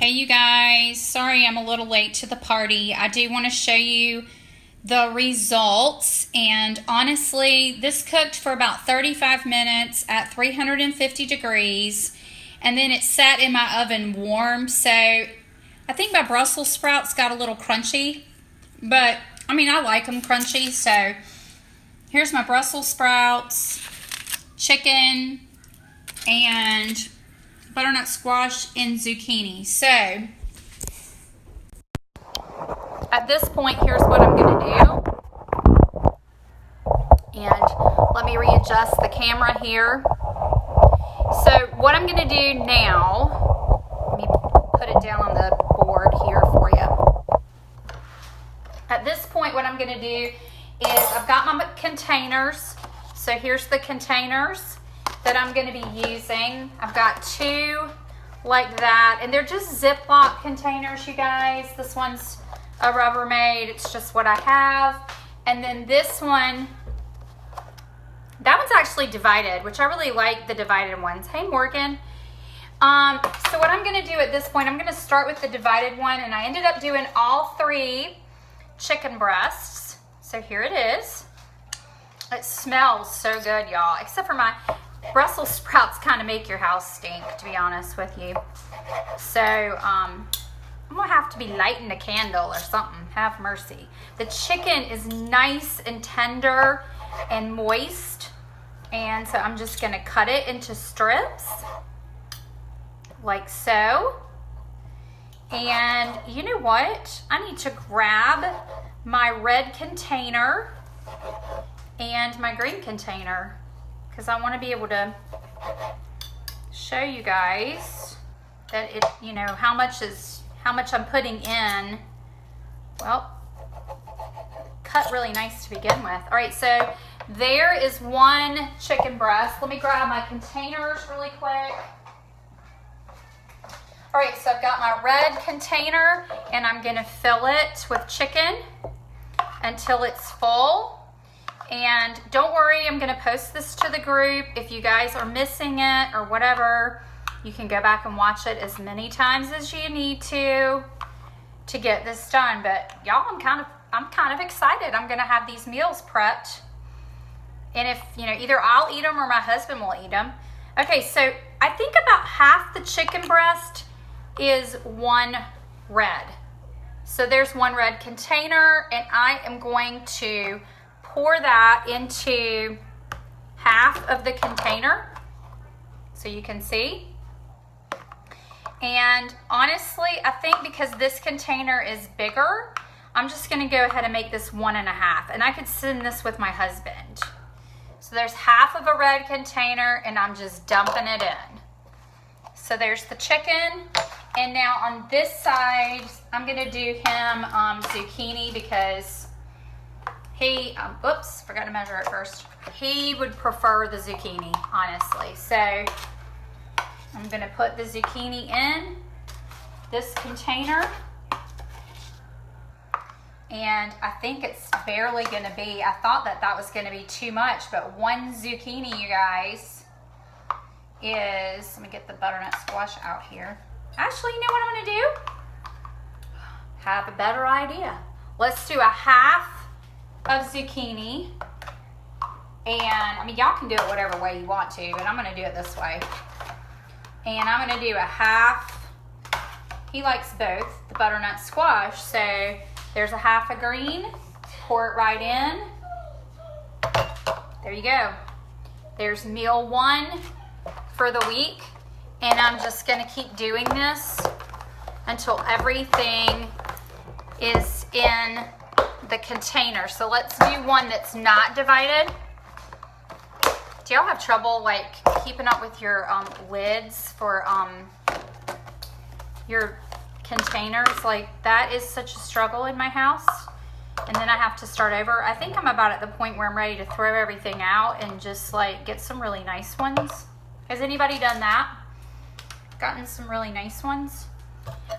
Hey you guys, sorry I'm a little late to the party. I do want to show you the results, and honestly this cooked for about 35 minutes at 350 degrees, and then it sat in my oven warm, so I think my Brussels sprouts got a little crunchy, but I mean I like them crunchy. So here's my Brussels sprouts, chicken, and butternut squash and zucchini. So at this point, here's what I'm going to do. And let me readjust the camera here. So what I'm going to do now, let me put it down on the board here for you. At this point, what I'm going to do is I've got my containers. So here's the containers that I'm going to be using. I've got two like that, and they're just Ziploc containers, you guys. This one's a Rubbermaid. It's just what I have. And then this one, that one's actually divided, which I really like the divided ones. Hey, Morgan. So what I'm going to do at this point, I'm going to start with the divided one, and I ended up doing all three chicken breasts. So here it is. It smells so good, y'all, except for my Brussels sprouts kind of make your house stink, to be honest with you. So I'm gonna have to be lighting a candle or something. Have mercy. The chicken is nice and tender and moist, and so I'm just gonna cut it into strips like so. And you know what? I need to grab my red container and my green container, because I want to be able to show you guys that it, you know, how much I'm putting in. Well, cut really nice to begin with. All right, so there is one chicken breast. Let me grab my containers really quick. All right, so I've got my red container, and I'm gonna fill it with chicken until it's full. And don't worry, I'm gonna post this to the group. If you guys are missing it or whatever, you can go back and watch it as many times as you need to get this done. But y'all, I'm kind of excited. I'm gonna have these meals prepped. And if, you know, either I'll eat them or my husband will eat them. Okay, so I think about half the chicken breast is one red. So there's one red container, and I am going to pour that into half of the container so you can see. And honestly, I think because this container is bigger, I'm just gonna go ahead and make this 1.5, and I could send this with my husband. So there's half of a red container, and I'm just dumping it in. So there's the chicken, and now on this side, I'm gonna do him zucchini, because he, oops, forgot to measure it first. He would prefer the zucchini, honestly. So I'm gonna put the zucchini in this container. And I think it's barely gonna be, I thought that was gonna be too much, but one zucchini, you guys, is, let me get the butternut squash out here. Actually, you know what I'm gonna do? Have a better idea. Let's do a half of zucchini, and I mean y'all can do it whatever way you want to, but I'm gonna do it this way. And I'm gonna do a half, he likes both, the butternut squash, so there's a half of green, pour it right in. There you go. There's meal one for the week, and I'm just gonna keep doing this until everything is in the container. So let's do one that's not divided. Do y'all have trouble like keeping up with your lids for your containers? Like, that is such a struggle in my house, and then I have to start over. I think I'm about at the point where I'm ready to throw everything out and just like get some really nice ones. Has anybody done that? Gotten some really nice ones?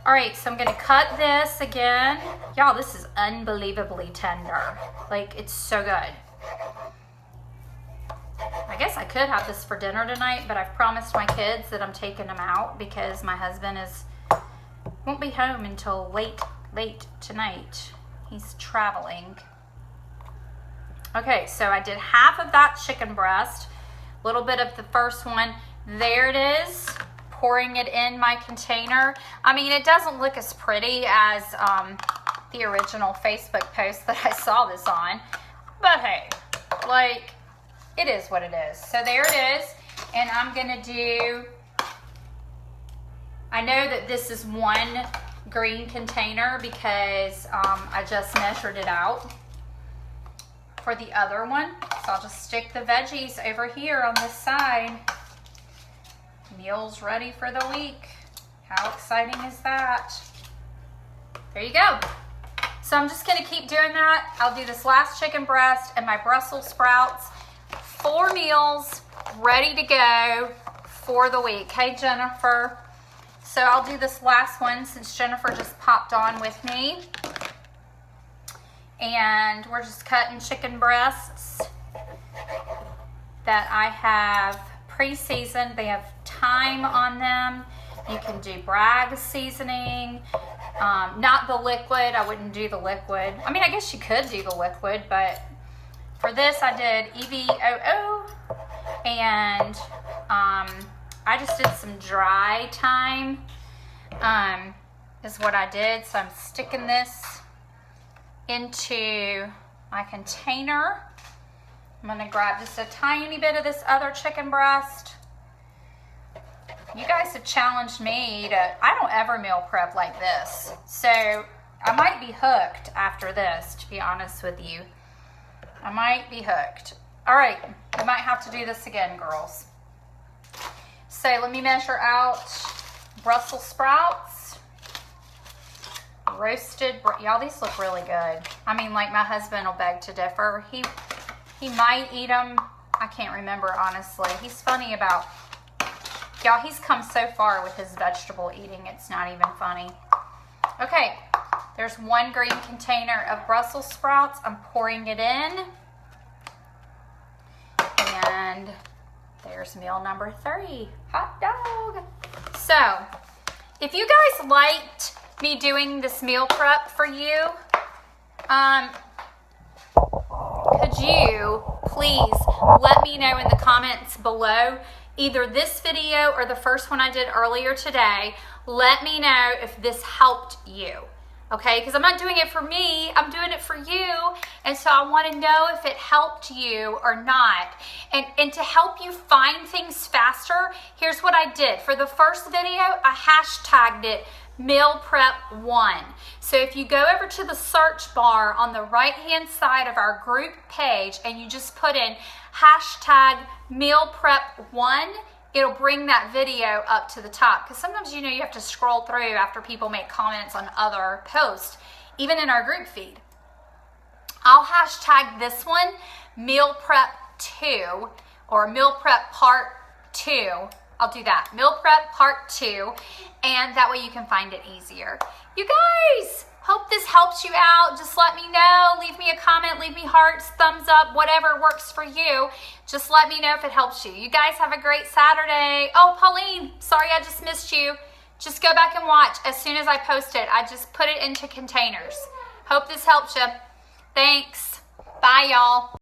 All right, so I'm gonna cut this again. Y'all, this is unbelievably tender. Like, it's so good. I guess I could have this for dinner tonight, but I've promised my kids that I'm taking them out because my husband is won't be home until late tonight. He's traveling. Okay, so I did half of that chicken breast, a little bit of the first one. There it is, pouring it in my container. I mean, it doesn't look as pretty as the original Facebook post that I saw this on, but hey, like, it is what it is. So there it is, and I'm gonna do, I know that this is one green container because I just measured it out for the other one. So I'll just stick the veggies over here on this side. Meal's ready for the week. How exciting is that? There you go. So I'm just gonna keep doing that. I'll do this last chicken breast and my Brussels sprouts. 4 meals ready to go for the week. Hey, Jennifer. So I'll do this last one since Jennifer just popped on with me. And we're just cutting chicken breasts that I have pre-seasoned. They have thyme on them. You can do Bragg's seasoning. Not the liquid. I wouldn't do the liquid. I mean, I guess you could do the liquid, but for this I did EVOO, and I just did some dry thyme is what I did. So I'm sticking this into my container. I'm gonna grab just a tiny bit of this other chicken breast. You guys have challenged me to, I don't ever meal prep like this. So I might be hooked after this, to be honest with you. I might be hooked. All right, we might have to do this again, girls. So let me measure out Brussels sprouts. Roasted, y'all, these look really good. I mean, like, my husband will beg to differ. He might eat them. I can't remember, honestly. He's funny about, y'all, he's come so far with his vegetable eating, it's not even funny. Okay, there's 1 green container of Brussels sprouts. I'm pouring it in. And there's meal number 3, hot dog. So, if you guys liked me doing this meal prep for you, could you please let me know in the comments below, either this video or the first one I did earlier today. Let me know if this helped you, okay? Because I'm not doing it for me, I'm doing it for you, and so I want to know if it helped you or not. And to help you find things faster, here's what I did. For the first video, I hashtagged it Meal Prep 1. So if you go over to the search bar on the right hand side of our group page and you just put in hashtag Meal Prep 1, it'll bring that video up to the top. Because sometimes, you know, you have to scroll through after people make comments on other posts, even in our group feed. I'll hashtag this one Meal Prep 2 or Meal Prep Part 2. I'll do that, Meal Prep Part 2, and that way you can find it easier. You guys, hope this helps you out. Just let me know, leave me a comment, leave me hearts, thumbs up, whatever works for you. Just let me know if it helps you. You guys have a great Saturday. Oh, Pauline, sorry I just missed you. Just go back and watch. As soon as I post it, I just put it into containers. Hope this helps you. Thanks. Bye, y'all.